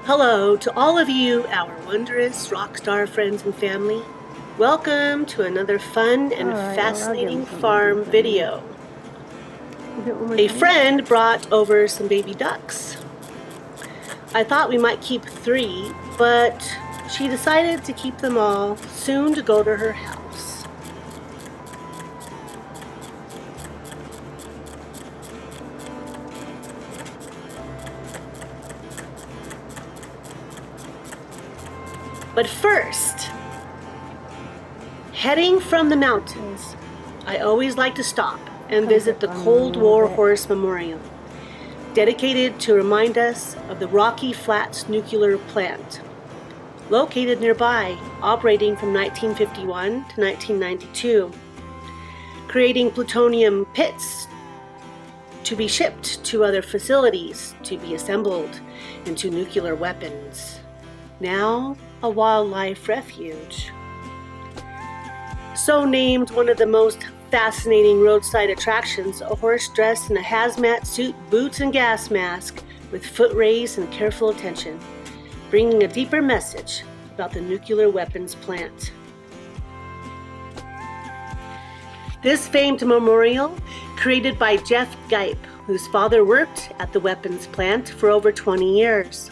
Hello to all of you, our wondrous Rockstar friends and family. Welcome to another fun and fascinating farm video. A friend brought over some baby ducks. I thought we might keep 3, but she decided to keep them all, soon to go to her house. But first, heading from the mountains, I always like to stop and visit the Cold War Horse Memorial, dedicated to remind us of the Rocky Flats nuclear plant, located nearby, operating from 1951 to 1992, creating plutonium pits to be shipped to other facilities to be assembled into nuclear weapons. Now a wildlife refuge. So named one of the most fascinating roadside attractions, a horse dressed in a hazmat suit, boots, and gas mask with foot raised and careful attention, bringing a deeper message about the nuclear weapons plant. This famed memorial, created by Jeff Gipe, whose father worked at the weapons plant for over 20 years.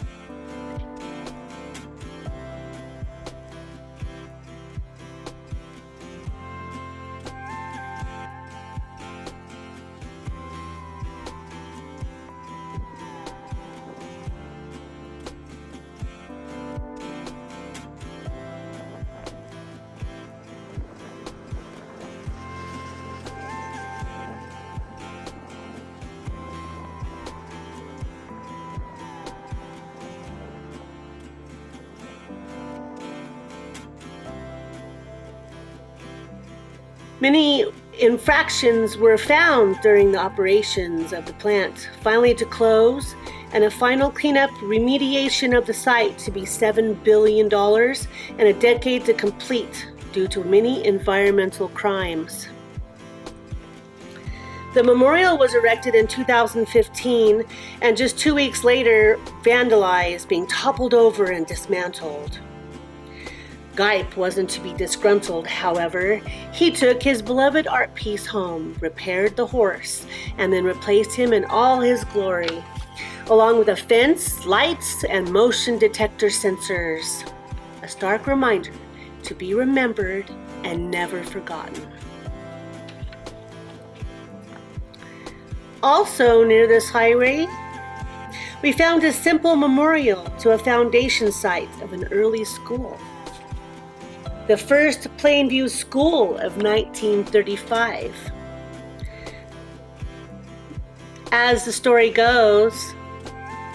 Many infractions were found during the operations of the plant, finally to close, and a final cleanup remediation of the site to be $7 billion and a decade to complete due to many environmental crimes. The memorial was erected in 2015 and just 2 weeks later vandalized, being toppled over and dismantled. Gipe wasn't to be disgruntled, however. He took his beloved art piece home, repaired the horse, and then replaced him in all his glory, along with a fence, lights, and motion detector sensors. A stark reminder to be remembered and never forgotten. Also near this highway, we found a simple memorial to a foundation site of an early school. The first Plainview School of 1935. As the story goes,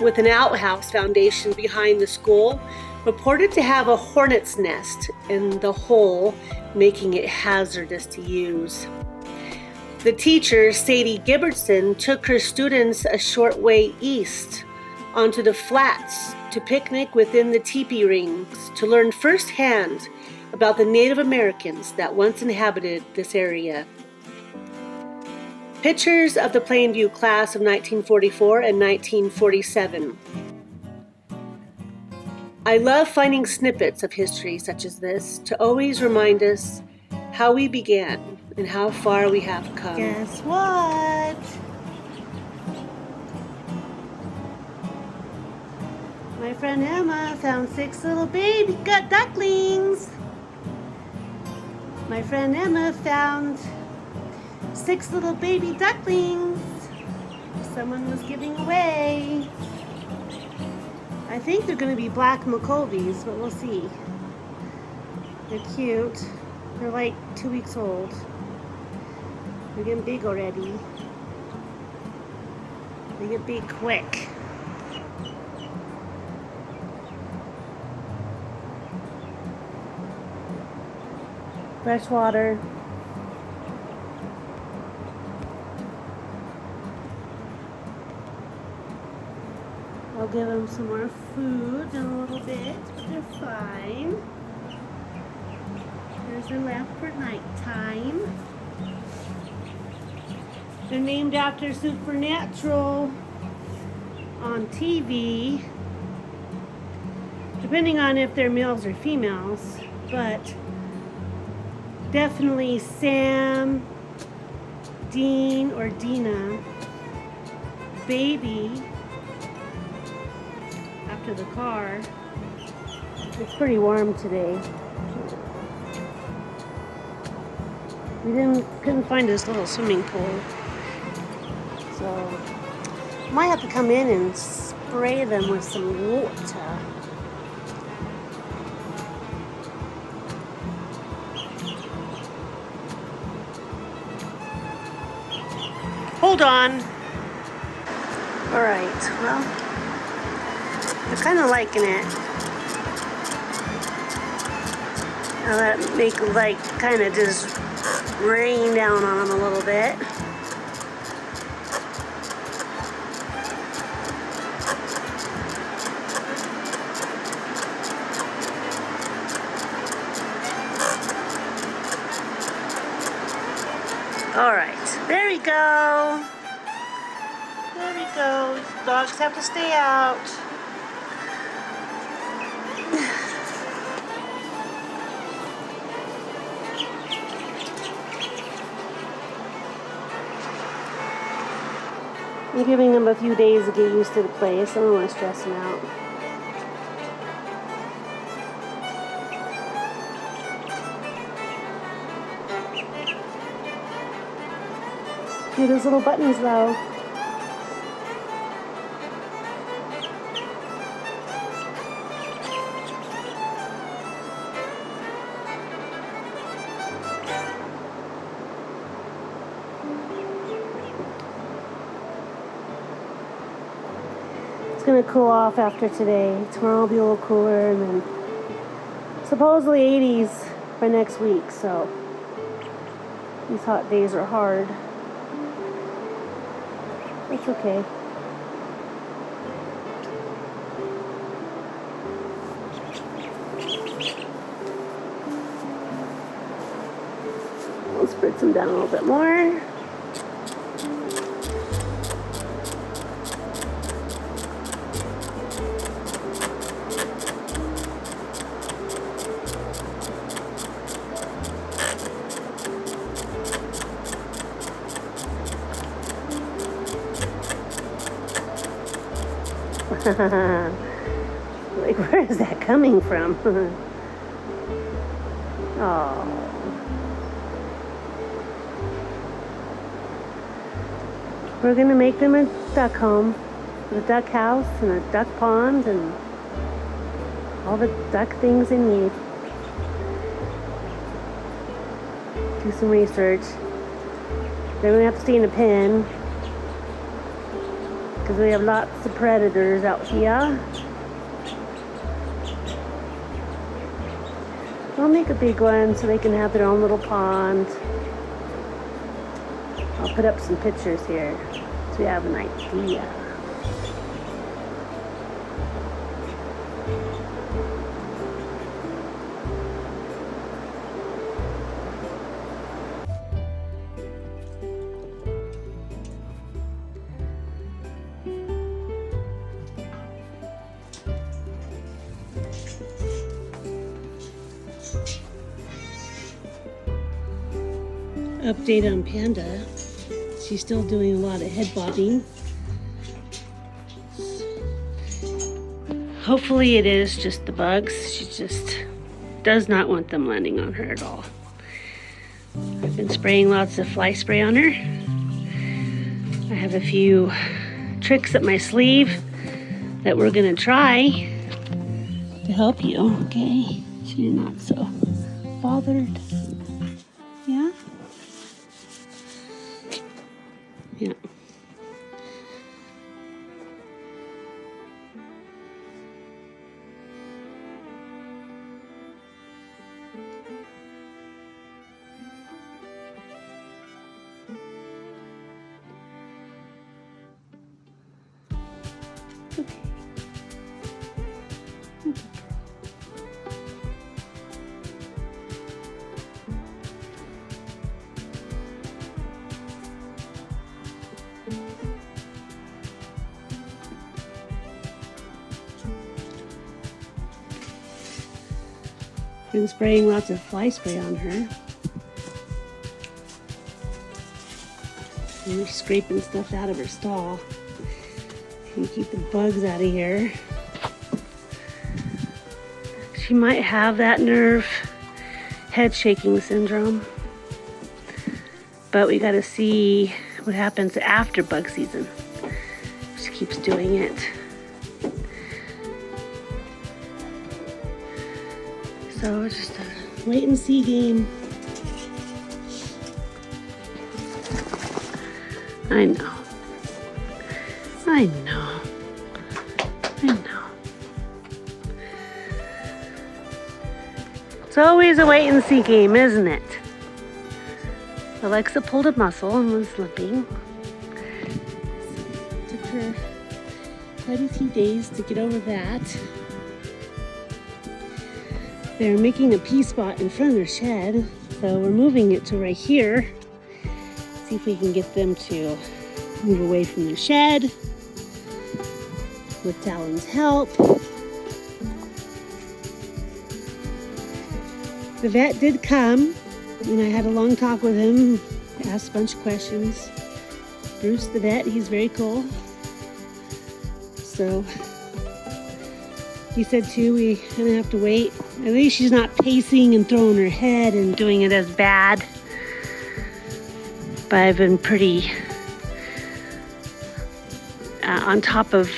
with an outhouse foundation behind the school, reported to have a hornet's nest in the hole, making it hazardous to use. The teacher, Sadie Gibbertson, took her students a short way east onto the flats to picnic within the teepee rings to learn firsthand about the Native Americans that once inhabited this area. Pictures of the Plainview class of 1944 and 1947. I love finding snippets of history such as this to always remind us how we began and how far we have come. Guess what? My friend Emma found 6 little baby ducklings. My friend Emma found 6 little baby ducklings someone was giving away. I think they're going to be black McCovies, but we'll see. They're cute. They're like 2 weeks old. They're getting big already. They get big quick. Fresh water. I'll give them some more food in a little bit, but they're fine. There's their lamp for nighttime. They're named after Supernatural on TV. depending on if they're males or females, but definitely Sam, Dean or Dina, Baby, after the car. It's pretty warm today. We couldn't find this little swimming pool, so might have to come in and spray them with some water. Hold on. All right, well, they're kind of liking it. I'll let it make like kind of just rain down on them a little bit. All right, there we go. There we go. Dogs have to stay out. I'm giving them a few days to get used to the place. I don't want to stress them out. See those little buttons though. It's gonna cool off after today. Tomorrow will be a little cooler, and then supposedly 80s by next week, so these hot days are hard. It's okay. We'll spritz them down a little bit more. Like, where is that coming from? Oh. We're gonna make them a duck home, a duck house, and a duck pond, and all the duck things they need. Do some research. They're gonna have to stay in a pen, because we have lots of predators out here. I'll make a big one so they can have their own little pond. I'll put up some pictures here so you have an idea. Update on Panda. She's still doing a lot of head bobbing. Hopefully it is just the bugs. She just does not want them landing on her at all. I've been spraying lots of fly spray on her. I have a few tricks up my sleeve that we're gonna try to help you, okay? So you're not so bothered. Yeah? Yeah. Okay. Been spraying lots of fly spray on her. And we're scraping stuff out of her stall. And keep the bugs out of here. She might have that nerve head shaking syndrome. But we gotta see what happens after bug season. She keeps doing it. So it's just a wait and see game. I know. I know. I know. It's always a wait and see game, isn't it? Alexa pulled a muscle and was limping. Took her quite a few days to get over that. They're making a pee spot in front of their shed, so we're moving it to right here. See if we can get them to move away from their shed with Talon's help. The vet did come, and I had a long talk with him, asked a bunch of questions. Bruce, the vet, he's very cool. So he said too, we're gonna have to wait. At least she's not pacing and throwing her head and doing it as bad. But I've been pretty on top of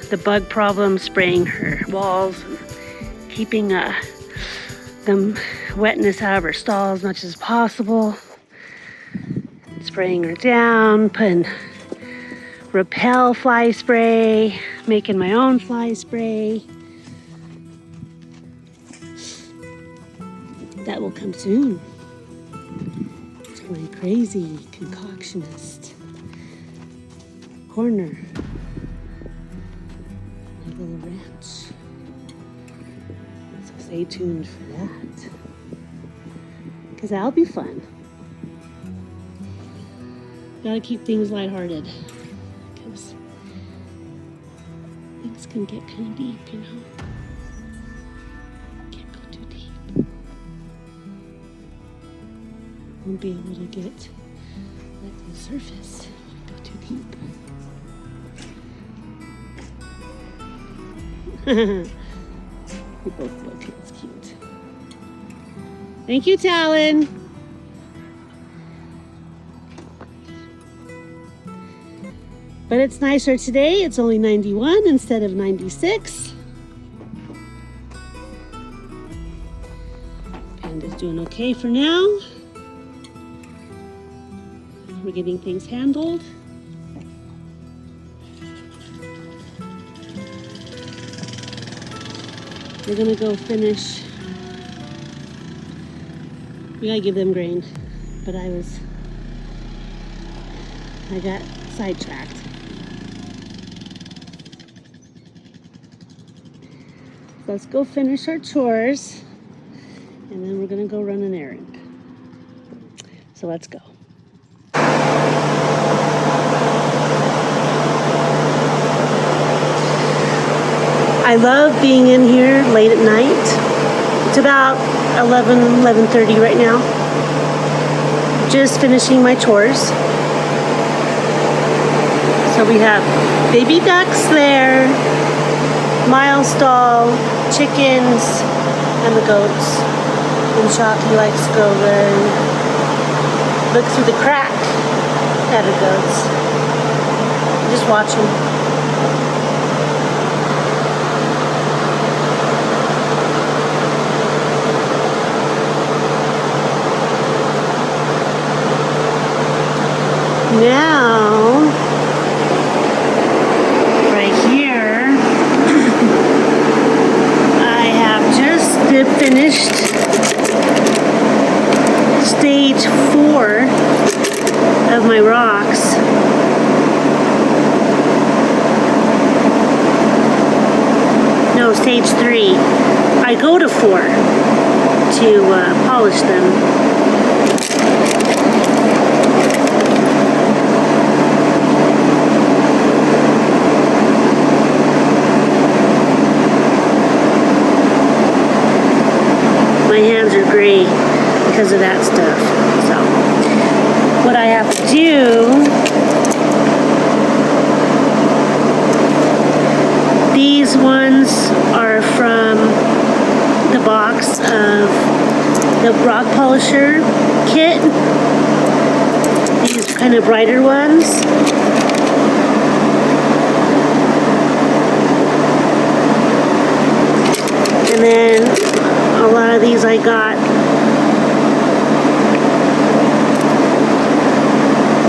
the bug problem, spraying her walls, and keeping the wetness out of her stall as much as possible, spraying her down, putting repel fly spray, making my own fly spray. That will come soon. It's my crazy concoctionist corner. My little ranch. So stay tuned for that. Because that'll be fun. Gotta keep things lighthearted. Because things can get kind of deep, you know. Can't go too deep. Won't be able to get back to the surface if we go too deep. We both look, it's cute. Thank you, Talon. But it's nicer today. It's only 91 instead of 96. Panda's doing okay for now. We're getting things handled. We're gonna go finish. We gotta give them grain, but I got sidetracked. Let's go finish our chores, and then we're gonna go run an errand. So let's go. I love being in here late at night. It's about 11:30 right now. Just finishing my chores. So we have baby ducks there, Miles stall, chickens, and the goats. And Shocky likes to go over and look through the crack at the goats. Just watch them. Now, right here, I have just finished stage 4 of my rocks. No, stage 3. I go to 4 to polish them. My gray because of that stuff. So what I have to do, these ones are from the box of the rock polisher kit. These kind of brighter ones. And then a lot of these I got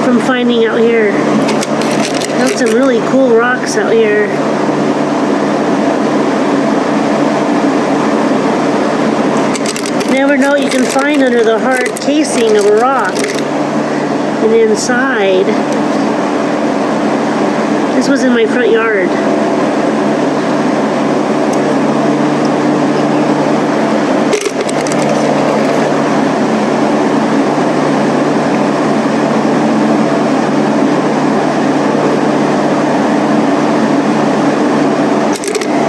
from finding out here. Found some really cool rocks out here. Never know what you can find under the hard casing of a rock. And inside, this was in my front yard.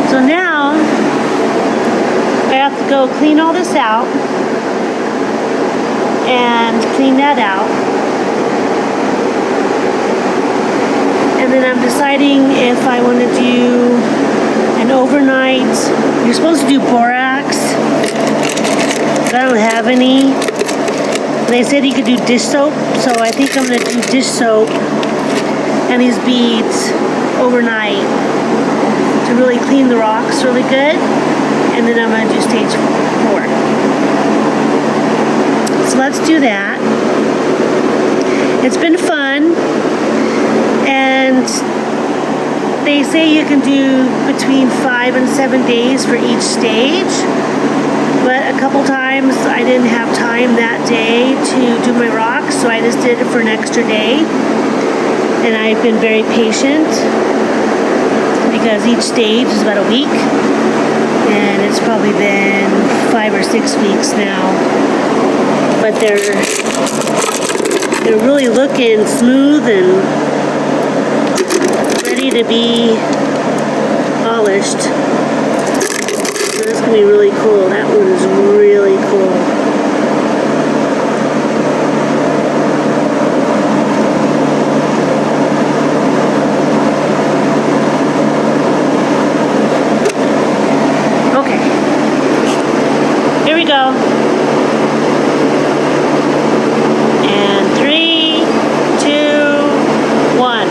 So now, I have to go clean all this out and clean that out. And then I'm deciding if I want to do an overnight. You're supposed to do borax, but I don't have any. They said you could do dish soap, so I think I'm going to do dish soap and these beads overnight to really clean the rocks really good. And then I'm going to do stage 4. So let's do that. It's been fun. And they say you can do between 5 and 7 days for each stage. But a couple times I didn't have time that day to do my rocks, so I just did it for an extra day. And I've been very patient because each stage is about a week. And it's probably been 5 or 6 weeks now. But they're really looking smooth and ready to be polished. So that's going to be really cool. That one is really cool. Okay. Here we go. And 3, 2, 1.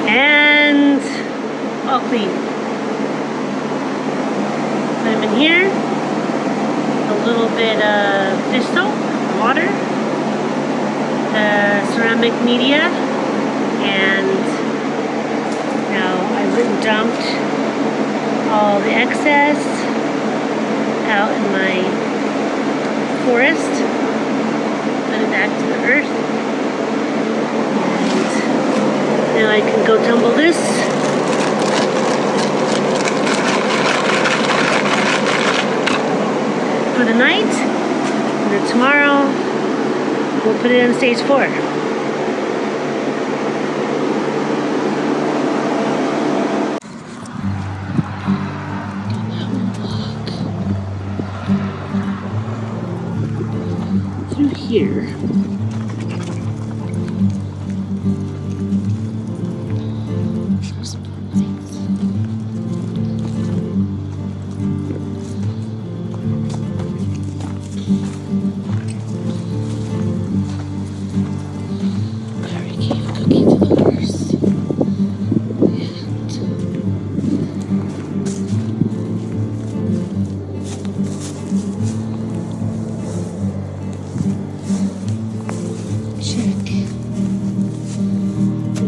And all clean. Put them in here. A little bit of dish soap, water, ceramic media, and now I've dumped all the excess out in my forest. Put it back to the earth. And now I can go tumble this. For the night. And then tomorrow we'll put it in stage 4. Through here.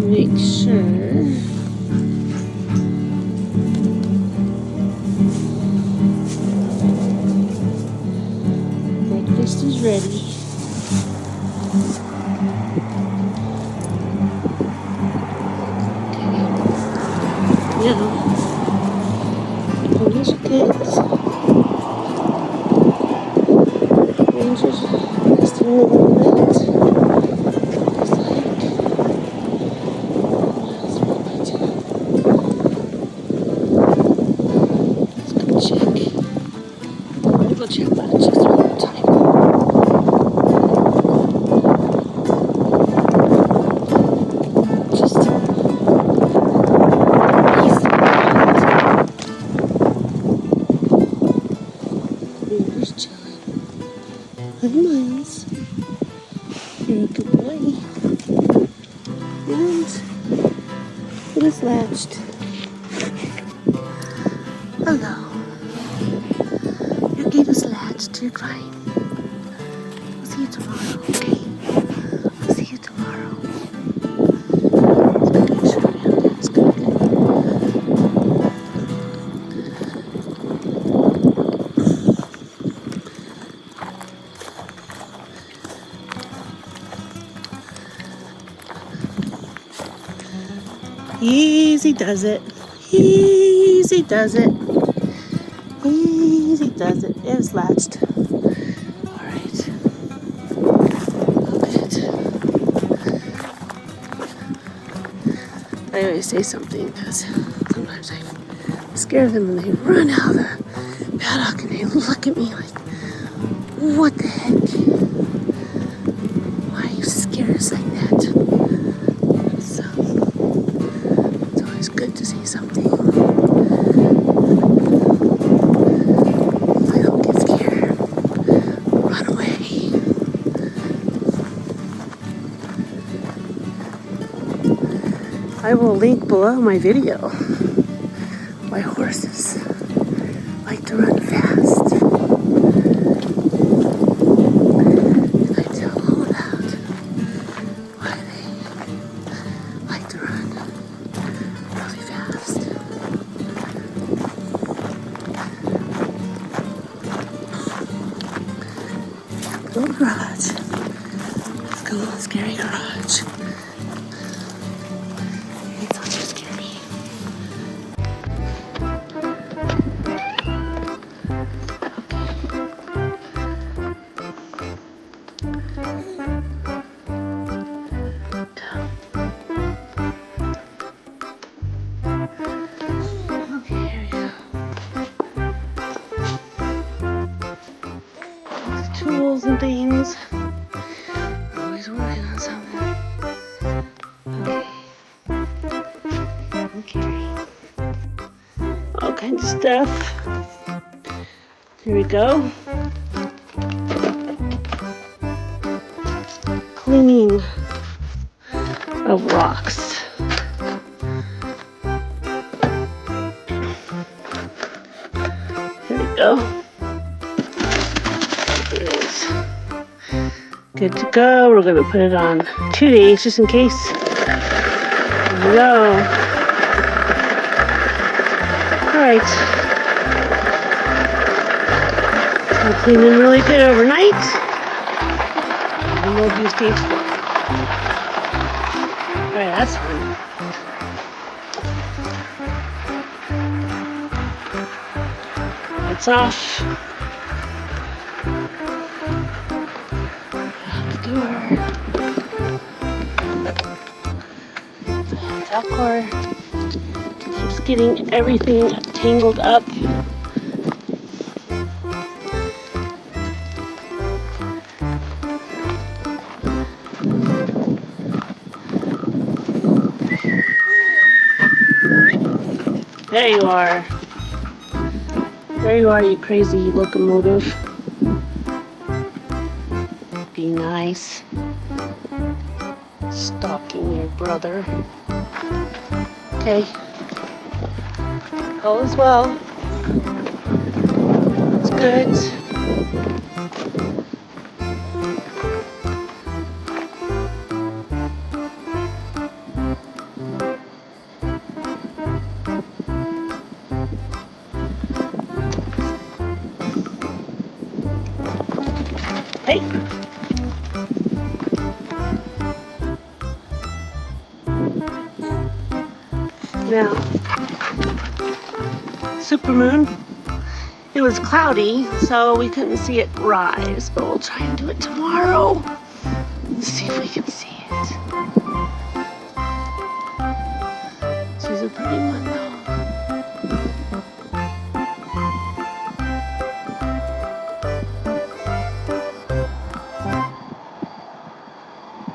Make sure breakfast is ready. Now, these kids, Rangers, just a little bit. go check latches one more time. Just he's chilling. Hi, Miles. You're a good boy. And it is latched. Hello. Your gate is latched. You're crying. I'll see you tomorrow, okay? I'll see you tomorrow. It's good. Easy does it. Easy does it. Easy does it. It is latched. Alright. Good. I always say something because sometimes I scare them and they run out of the paddock and they look at me like, what the heck? Why are you scared us like that? So, it's always good to say something. I don't get scared. Run away. I will link below my video why horses like to run fast. And I tell all about why they like to run really fast. Little garage. Let's go, scary garage. It's not too scary. Okay, here we go. Tools and things. Always working on something. Okay. All kinds of stuff. Here we go. Cleaning of rocks. Here we go. It is good to go. We're going to put it on 2 days just in case. Here we go. Alright. We're cleaning really good overnight. And we'll do stage 4. Alright, that's fun. It's off. Door. Alcor keeps getting everything tangled up. There you are. There you are, you crazy locomotive. Be nice. Stalking your brother. Okay. All is well. It's good. Hey. Now, supermoon. It was cloudy, so we couldn't see it rise, but we'll try and do it tomorrow. Let's see if we can see it. She's a pretty one, though.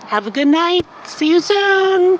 Have a good night. See you soon.